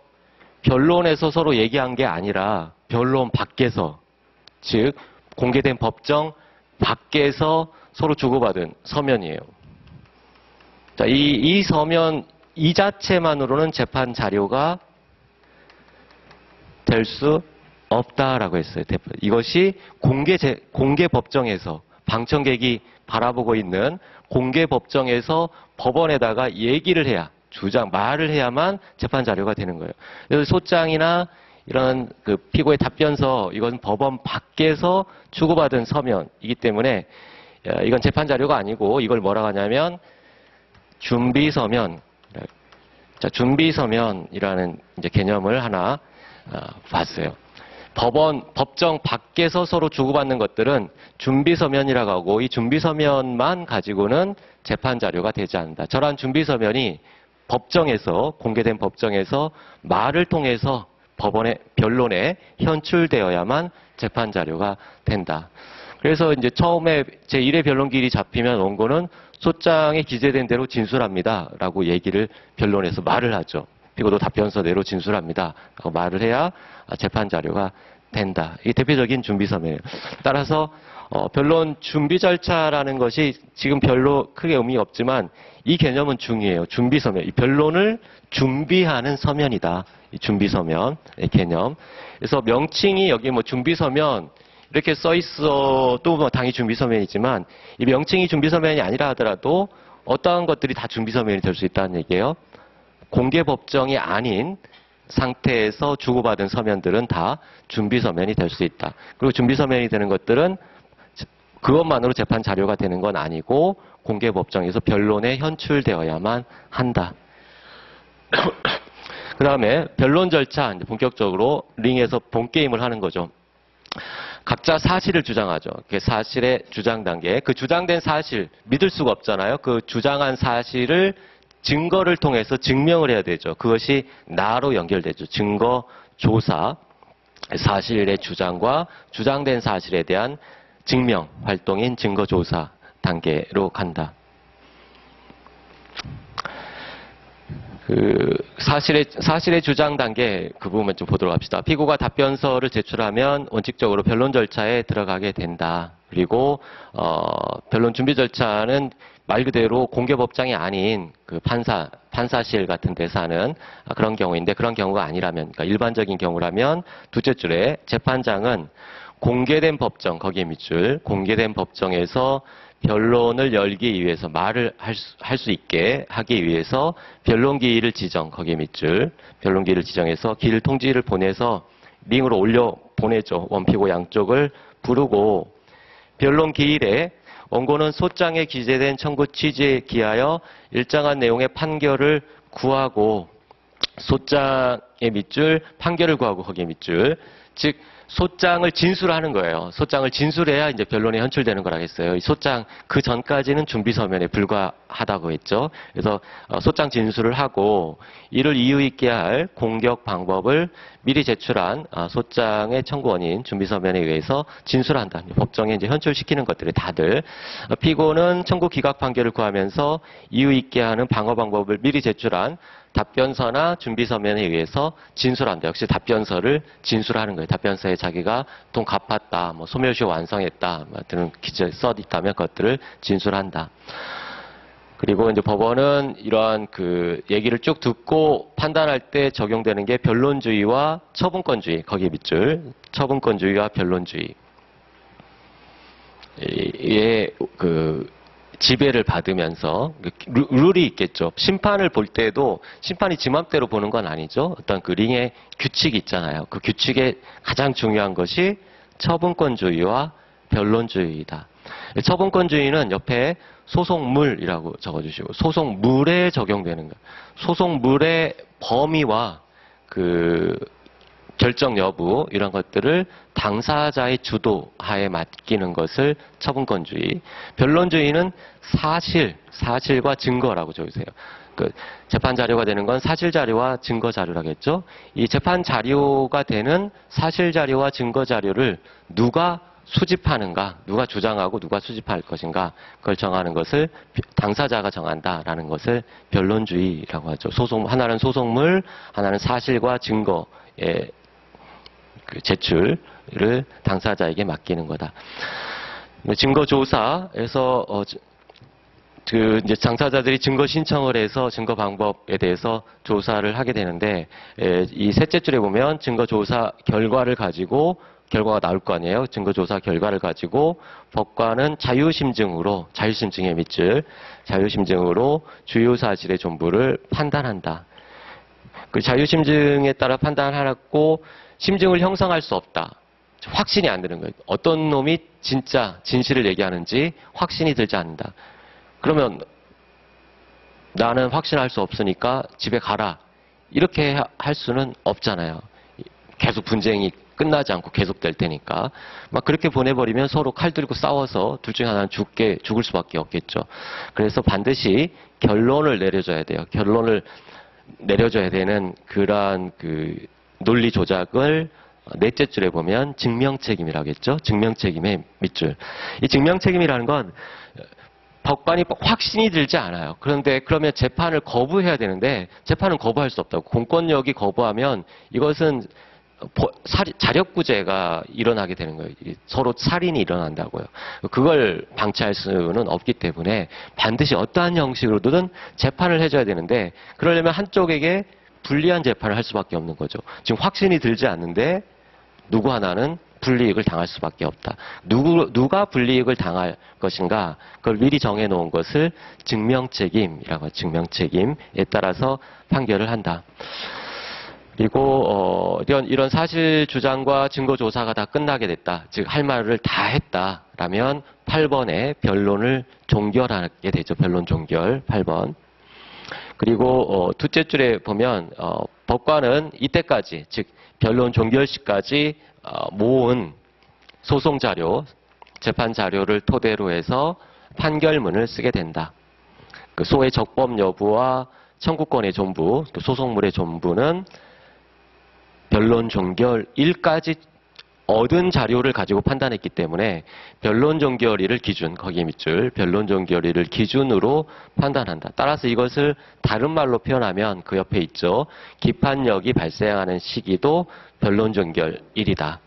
Speaker 1: 서로 얘기한 게 아니라 변론 밖에서, 즉 공개된 법정 밖에서 서로 주고받은 서면이에요. 자, 이 서면 이 자체만으로는 재판 자료가 될 수 없다라고 했어요. 이것이 공개 법정에서 방청객이 바라보고 있는 공개 법정에서 법원에다가 얘기를 해야, 말을 해야만 재판 자료가 되는 거예요. 그래서 소장이나 이런 그 피고의 답변서, 이건 법원 밖에서 주고받은 서면이기 때문에 이건 재판 자료가 아니고 이걸 뭐라고 하냐면 준비서면. 자, 준비서면이라는 이제 개념을 하나 봤어요. 법정 밖에서 서로 주고받는 것들은 준비서면이라고 하고 이 준비서면만 가지고는 재판 자료가 되지 않는다. 저런 준비서면이 공개된 법정에서 말을 통해서 변론에 현출되어야만 재판 자료가 된다. 그래서 이제 처음에 제1회 변론기일이 잡히면 원고는 소장에 기재된 대로 진술합니다. 라고 얘기를 변론에서 말을 하죠. 피고도 답변서대로 진술합니다. 라고 말을 해야 재판 자료가 된다. 이게 대표적인 준비서면이에요. 따라서 변론 준비 절차라는 것이 지금 별로 크게 의미가 없지만 이 개념은 중요해요. 준비서면. 이 변론을 준비하는 서면이다. 이 준비서면의 개념. 그래서 명칭이 여기 뭐 준비서면 이렇게 써 있어도 뭐 당연히 준비서면이지만 이 명칭이 준비서면이 아니라 하더라도 어떠한 것들이 다 준비서면이 될 수 있다는 얘기예요. 공개 법정이 아닌 상태에서 주고받은 서면들은 다 준비서면이 될 수 있다. 그리고 준비서면이 되는 것들은 그것만으로 재판 자료가 되는 건 아니고 공개 법정에서 변론에 현출되어야만 한다. 그 다음에 변론 절차, 이제 본격적으로 링에서 본 게임을 하는 거죠. 각자 사실을 주장하죠. 그 사실의 주장 단계. 그 주장된 사실, 믿을 수가 없잖아요. 그 주장한 사실을 증거를 통해서 증명을 해야 되죠. 그것이 나로 연결되죠. 증거 조사, 사실의 주장과 주장된 사실에 대한 증명 활동인 증거 조사 단계로 간다. 그 사실의 주장 단계 그 부분만 좀 보도록 합시다. 피고가 답변서를 제출하면 원칙적으로 변론 절차에 들어가게 된다. 그리고 변론 준비 절차는 말 그대로 공개 법정이 아닌 그 판사실 같은 데서 하는 그런 경우인데 그런 경우가 아니라면, 그러니까 일반적인 경우라면 둘째 줄에 재판장은 공개된 법정, 거기에 밑줄, 공개된 법정에서 변론을 열기 위해서 말을 할 수 있게 하기 위해서 변론기일을 지정, 거기에 밑줄, 변론기일을 지정해서 기일 통지를 보내서 링으로 올려 보내죠. 원피고 양쪽을 부르고 변론기일에 원고는 소장에 기재된 청구 취지에 기하여 일정한 내용의 판결을 구하고 소장의 밑줄, 판결을 구하고 거기에 밑줄, 즉 소장을 진술하는 거예요. 소장을 진술해야 이제 변론에 현출되는 거라겠어요. 이 소장 그 전까지는 준비서면에 불과하다고 했죠. 그래서 소장 진술을 하고 이를 이유 있게 할 공격 방법을 미리 제출한 소장의 청구원인 준비서면에 의해서 진술한다. 법정에 이제 현출시키는 것들이 다들 피고는 청구 기각 판결을 구하면서 이유 있게 하는 방어 방법을 미리 제출한 답변서나 준비서면에 의해서 진술한다. 역시 답변서를 진술하는 거예요. 답변서에 자기가 돈 갚았다, 뭐 소멸시효 완성했다 같은 기재 써 있다면 그것들을 진술한다. 그리고 이제 법원은 이러한 그 얘기를 쭉 듣고 판단할 때 적용되는 게 변론주의와 처분권주의, 거기에 밑줄, 처분권주의와 변론주의. 의 그 지배를 받으면서 룰이 있겠죠. 심판을 볼 때도 심판이 지 맘대로 보는 건 아니죠. 어떤 그 링의 규칙이 있잖아요. 그 규칙의 가장 중요한 것이 처분권주의와 변론주의이다. 처분권주의는 옆에 소송물이라고 적어주시고 소송물에 적용되는 것. 소송물의 범위와 그 결정 여부 이런 것들을 당사자의 주도하에 맡기는 것을 처분권주의. 변론주의는 사실과 증거라고 적으세요. 그 재판 자료가 되는 건 사실 자료와 증거 자료라겠죠. 이 재판 자료가 되는 사실 자료와 증거 자료를 누가 수집하는가, 누가 주장하고 누가 수집할 것인가, 그걸 정하는 것을 당사자가 정한다라는 것을 변론주의라고 하죠. 하나는 소송물, 하나는 사실과 증거의 그 제출을 당사자에게 맡기는 거다. 증거조사에서 이제 당사자들이 증거 신청을 해서 증거 방법에 대해서 조사를 하게 되는데, 이 셋째 줄에 보면 증거조사 결과가 나올 거 아니에요. 증거조사 결과를 가지고 법관은 자유심증의 밑줄, 자유심증으로 주요 사실의 전부를 판단한다. 그 자유심증에 따라 판단하고 심증을 형성할 수 없다. 확신이 안 드는 거예요. 어떤 놈이 진짜 진실을 얘기하는지 확신이 들지 않는다. 그러면 나는 확신할 수 없으니까 집에 가라. 이렇게 할 수는 없잖아요. 계속 분쟁이 끝나지 않고 계속될 테니까. 막 그렇게 보내버리면 서로 칼 들고 싸워서 둘 중에 하나는 죽을 수밖에 없겠죠. 그래서 반드시 결론을 내려줘야 돼요. 결론을 내려줘야 되는 그러한 그 논리 조작을 넷째 줄에 보면 증명책임이라고 했죠. 증명책임의 밑줄. 이 증명책임이라는 건 법관이 확신이 들지 않아요. 그런데 그러면 재판을 거부해야 되는데 재판은 거부할 수 없다고. 공권력이 거부하면 이것은 자력구제가 일어나게 되는 거예요. 서로 살인이 일어난다고요. 그걸 방치할 수는 없기 때문에 반드시 어떠한 형식으로든 재판을 해줘야 되는데, 그러려면 한쪽에게 불리한 재판을 할 수밖에 없는 거죠. 지금 확신이 들지 않는데 누구 하나는 불이익을 당할 수밖에 없다. 누가 불이익을 당할 것인가, 그걸 미리 정해놓은 것을 증명책임이라고 하죠. 증명책임에 따라서 판결을 한다. 그리고 이런 사실 주장과 증거 조사가 다 끝나게 됐다. 즉 할 말을 다 했다라면 8번에 변론을 종결하게 되죠. 변론 종결 8번. 그리고 둘째 줄에 보면 법관은 이때까지, 즉 변론 종결 시까지 모은 소송 자료, 재판 자료를 토대로 해서 판결문을 쓰게 된다. 그 소의 적법 여부와 청구권의 존부, 또 소송물의 존부는 변론 종결일까지 얻은 자료를 가지고 판단했기 때문에 변론 종결일을 기준, 거기에 밑줄, 변론 종결일을 기준으로 판단한다. 따라서 이것을 다른 말로 표현하면 그 옆에 있죠. 기판력이 발생하는 시기도 변론 종결일이다.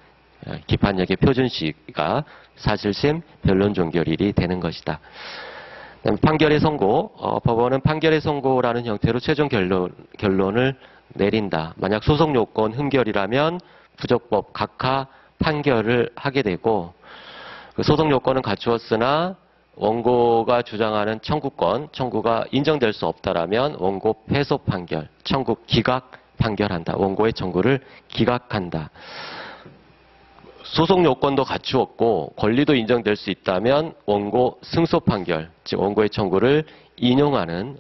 Speaker 1: 기판력의 표준시가 사실심 변론 종결일이 되는 것이다. 판결의 선고, 법원은 판결의 선고라는 형태로 최종 결론을 내린다. 만약 소송 요건 흠결이라면 부적법 각하 판결을 하게 되고, 그 소송 요건은 갖추었으나 원고가 주장하는 청구가 인정될 수 없다라면 원고 패소 판결, 청구 기각 판결한다. 원고의 청구를 기각한다. 소송 요건도 갖추었고 권리도 인정될 수 있다면 원고 승소 판결, 즉 원고의 청구를 인용하는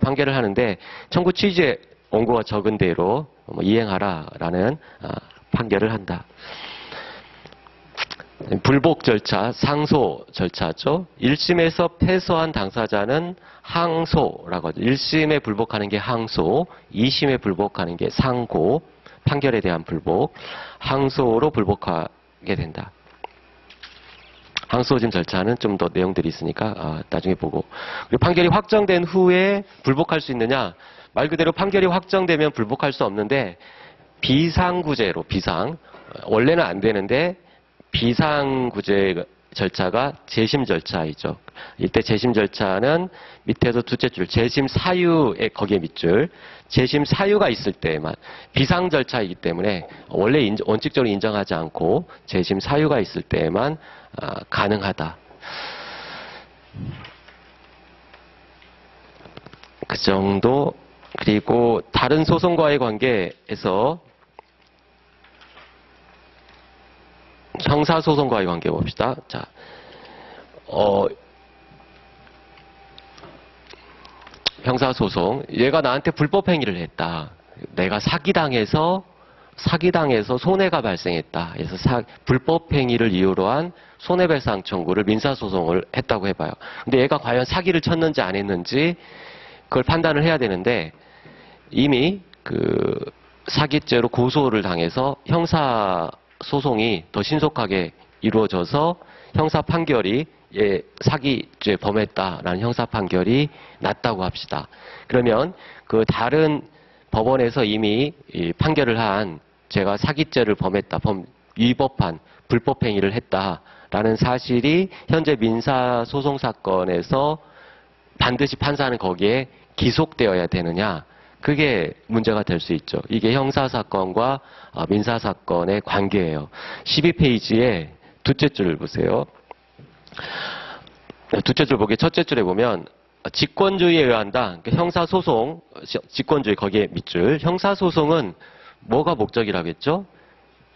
Speaker 1: 판결을 하는데, 청구 취지에 원고가 적은 대로 이행하라라는 판결을 한다. 불복 절차, 상소 절차죠. 1심에서 패소한 당사자는 항소라고 하죠. 1심에 불복하는 게 항소, 2심에 불복하는 게 상고, 판결에 대한 불복, 항소로 불복하게 된다. 항소심 절차는 좀 더 내용들이 있으니까 나중에 보고. 그리고 판결이 확정된 후에 불복할 수 있느냐? 말 그대로 판결이 확정되면 불복할 수 없는데 비상구제로, 원래는 안 되는데 비상구제 절차가 재심 절차이죠. 이때 재심 절차는 밑에서 둘째 줄 재심 사유에, 거기에 밑줄, 재심 사유가 있을 때에만, 비상 절차이기 때문에 원래 원칙적으로 인정하지 않고 재심 사유가 있을 때에만 가능하다. 그 정도. 그리고 다른 소송과의 관계에서 형사소송과의 관계 봅시다. 자, 형사소송. 얘가 나한테 불법행위를 했다. 내가 사기당해서 손해가 발생했다. 그래서 불법행위를 이유로 한 손해배상 청구를 민사소송을 했다고 해봐요. 근데 얘가 과연 사기를 쳤는지 안 했는지 그걸 판단을 해야 되는데 이미 그 사기죄로 고소를 당해서 형사소송이 더 신속하게 이루어져서 형사 판결이 사기죄 범했다라는 형사 판결이 났다고 합시다. 그러면 그 다른 법원에서 이미 판결을 한 제가 사기죄를 범했다, 위법한 불법행위를 했다라는 사실이 현재 민사소송 사건에서 반드시 판사는 거기에 기속되어야 되느냐, 그게 문제가 될 수 있죠. 이게 형사사건과 민사사건의 관계예요. 12페이지에 두째 줄을 보세요. 두째 줄 보기 첫째 줄에 보면 직권주의에 의한다. 그러니까 형사소송, 직권주의 거기에 밑줄. 형사소송은 뭐가 목적이라고 했죠?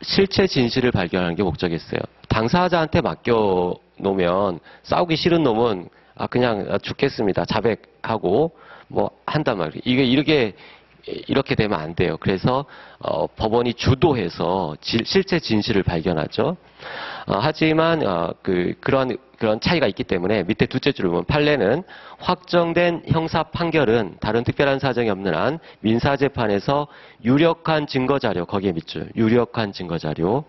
Speaker 1: 실체 진실을 발견하는 게 목적이었어요. 당사자한테 맡겨놓으면 싸우기 싫은 놈은 그냥 죽겠습니다. 자백하고 뭐 한단 말이에요. 이게 이렇게 되면 안 돼요. 그래서 법원이 주도해서 실체 진실을 발견하죠. 하지만 그런 차이가 있기 때문에 밑에 두째 줄을 보면 판례는 확정된 형사 판결은 다른 특별한 사정이 없는 한 민사재판에서 유력한 증거자료, 거기에 밑줄, 유력한 증거자료.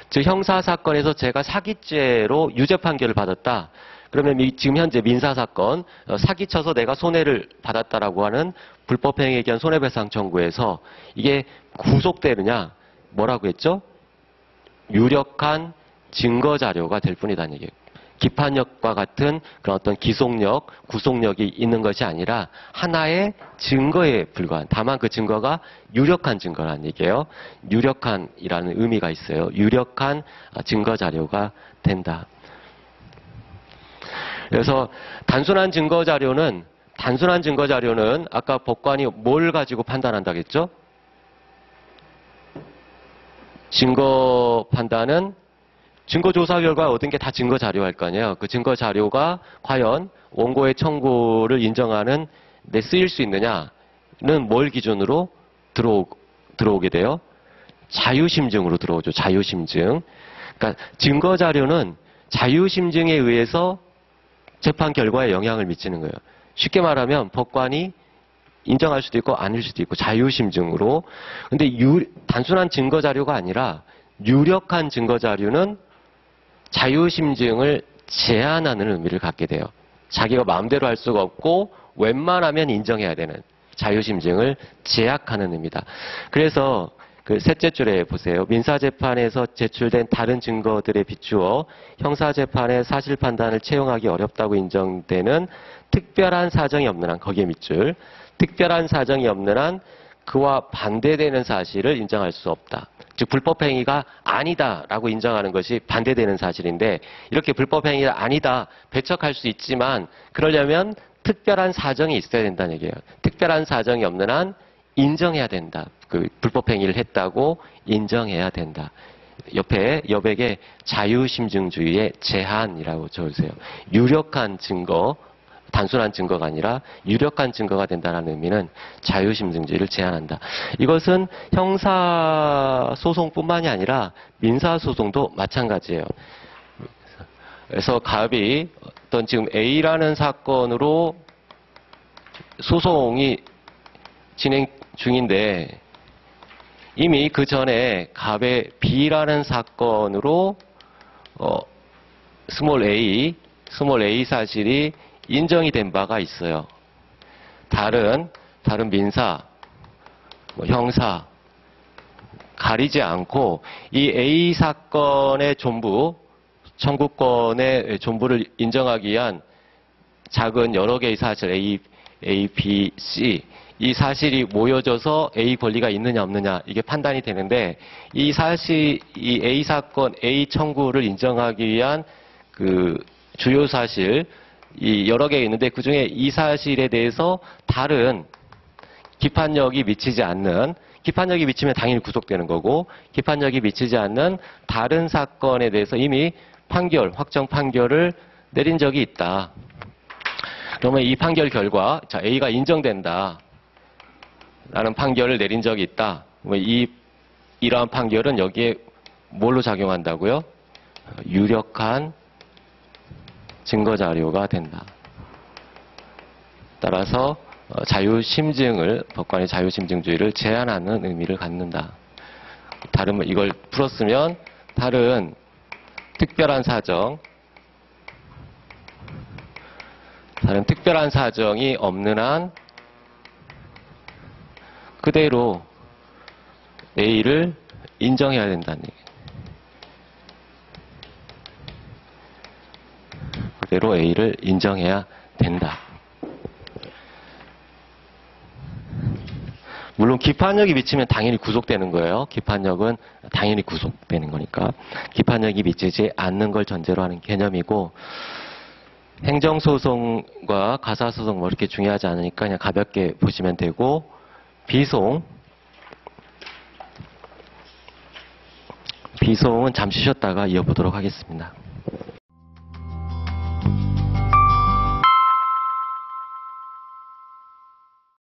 Speaker 1: 즉 형사사건에서 제가 사기죄로 유죄 판결을 받았다. 그러면 지금 현재 민사사건 사기쳐서 내가 손해를 받았다라고 하는 불법행위에 의한 손해배상 청구에서 이게 구속되느냐, 뭐라고 했죠? 유력한 증거자료가 될 뿐이다는 얘기예요. 기판력과 같은 그런 어떤 기속력, 구속력이 있는 것이 아니라 하나의 증거에 불과한, 다만 그 증거가 유력한 증거라는 얘기예요. 유력한이라는 의미가 있어요. 유력한 증거자료가 된다. 그래서 단순한 증거자료는 아까 법관이 뭘 가지고 판단한다고 했죠? 증거 판단은 증거조사 결과 얻은 게 다 증거자료 할 거 아니에요. 그 증거자료가 과연 원고의 청구를 인정하는 데 쓰일 수 있느냐는 뭘 기준으로 들어오게 돼요? 자유심증으로 들어오죠. 자유심증. 그러니까 증거자료는 자유심증에 의해서 재판 결과에 영향을 미치는 거예요. 쉽게 말하면 법관이 인정할 수도 있고 아닐 수도 있고 자유심증으로. 근데 단순한 증거자료가 아니라 유력한 증거자료는 자유심증을 제한하는 의미를 갖게 돼요. 자기가 마음대로 할 수가 없고 웬만하면 인정해야 되는 자유심증을 제약하는 의미다. 그래서 그 셋째 줄에 보세요. 민사재판에서 제출된 다른 증거들에 비추어 형사재판의 사실 판단을 채용하기 어렵다고 인정되는 특별한 사정이 없는 한, 거기에 밑줄, 특별한 사정이 없는 한 그와 반대되는 사실을 인정할 수 없다. 즉 불법행위가 아니다라고 인정하는 것이 반대되는 사실인데, 이렇게 불법행위가 아니다 배척할 수 있지만 그러려면 특별한 사정이 있어야 된다는 얘기예요. 특별한 사정이 없는 한 인정해야 된다. 그 불법행위를 했다고 인정해야 된다. 옆에 여백에 자유심증주의의 제한이라고 적으세요. 유력한 증거, 단순한 증거가 아니라 유력한 증거가 된다는 의미는 자유심증주의를 제한한다. 이것은 형사소송뿐만이 아니라 민사소송도 마찬가지예요. 그래서 갑이 어떤 지금 A라는 사건으로 소송이 진행 중인데 이미 그 전에 갑의 B라는 사건으로 스몰 a 사실이 인정이 된 바가 있어요. 다른 민사, 형사 가리지 않고 이 A 사건의 존부, 청구권의 존부를 인정하기 위한 작은 여러 개의 사실 A, B, C 이 사실이 모여져서 A 권리가 있느냐 없느냐 이게 판단이 되는데, 이 A 사건 A 청구를 인정하기 위한 그 주요 사실 이 여러 개 있는데 그 중에 이 사실에 대해서 다른 기판력이 미치면 당연히 구속되는 거고, 기판력이 미치지 않는 다른 사건에 대해서 이미 확정 판결을 내린 적이 있다. 그러면 이 판결 결과, 자, A가 인정된다. 라는 판결을 내린 적이 있다. 이러한 판결은 여기에 뭘로 작용한다고요? 유력한 증거 자료가 된다. 따라서 법관의 자유심증주의를 제한하는 의미를 갖는다. 이걸 풀었으면 다른 특별한 사정이 없는 한 그대로 A를 인정해야 된다는 얘기예요. 그대로 A를 인정해야 된다. 물론 기판력이 미치면 당연히 구속되는 거예요. 기판력은 당연히 구속되는 거니까. 기판력이 미치지 않는 걸 전제로 하는 개념이고, 행정소송과 가사소송 뭐 이렇게 중요하지 않으니까 그냥 가볍게 보시면 되고, 비송은 잠시 쉬었다가 이어보도록 하겠습니다.